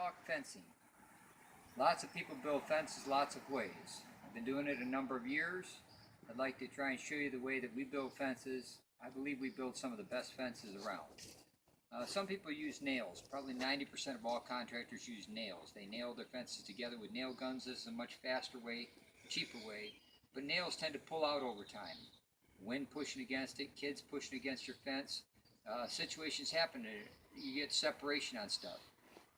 talk fencing. Lots of people build fences lots of ways. I've been doing it a number of years. I'd like to try and show you the way that we build fences. I believe we build some of the best fences around. Some people use nails. Probably 90% of all contractors use nails. They nail their fences together with nail guns. This is a much faster way, cheaper way. But nails tend to pull out over time. Wind pushing against it, kids pushing against your fence. Situations happen. You get separation on stuff.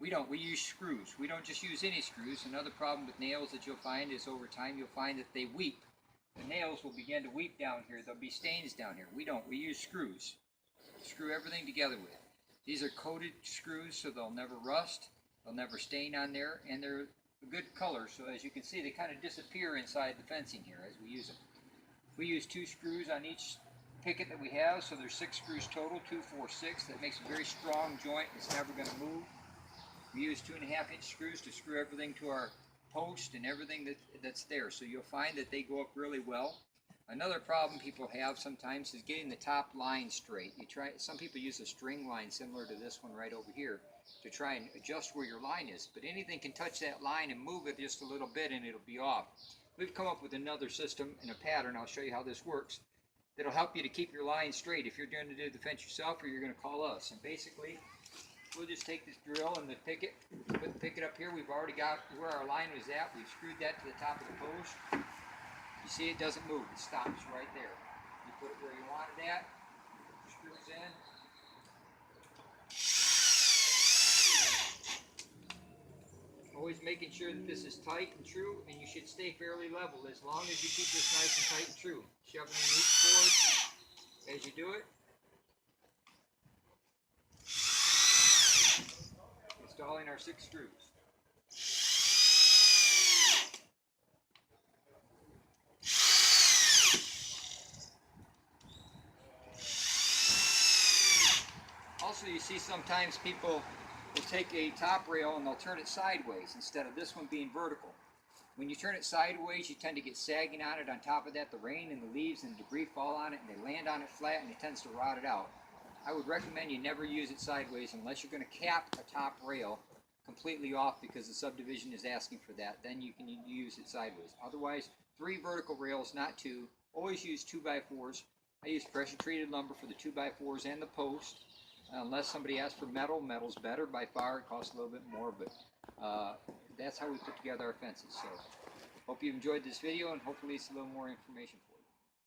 We don't. We use screws. We don't just use any screws. Another problem with nails that you'll find is over time you'll find that they weep. The nails will begin to weep down here. There'll be stains down here. We don't. We use screws. Screw everything together with. These are coated screws so they'll never rust. They'll never stain on there. And they're a good color. So as you can see, they kind of disappear inside the fencing here as we use them. We use 2 screws on each picket that we have. So there's 6 screws total. 2, 4, 6. That makes a very strong joint. It's never going to move. We use 2.5-inch screws to screw everything to our post and everything that's there. So you'll find that they go up really well. Another problem people have sometimes is getting the top line straight. Some people use a string line similar to this one right over here to try and adjust where your line is. But anything can touch that line and move it just a little bit and it'll be off. We've come up with another system and a pattern. I'll show you how this works. That'll help you to keep your line straight if you're going to do the fence yourself or you're going to call us. And basically, we'll just take this drill and the picket, put the picket up here. We've already got where our line was at. We've screwed that to the top of the post. You see it doesn't move. It stops right there. You put it where you want it at. Screws in. Always making sure that this is tight and true, and you should stay fairly level as long as you keep this nice and tight and true. Shoving in each board as you do it. Installing our 6 screws. Also, you see sometimes people will take a top rail and they'll turn it sideways instead of this one being vertical. When you turn it sideways, you tend to get sagging on it. On top of that, the rain and the leaves and debris fall on it and they land on it flat and it tends to rot it out. I would recommend you never use it sideways unless you're going to cap a top rail completely off because the subdivision is asking for that. Then you can use it sideways. Otherwise, 3 vertical rails, not 2. Always use 2x4s. I use pressure treated lumber for the 2x4s and the post. Unless somebody asks for metal, metal's better by far. It costs a little bit more, but that's how we put together our fences. So, hope you enjoyed this video and hopefully it's a little more information for you.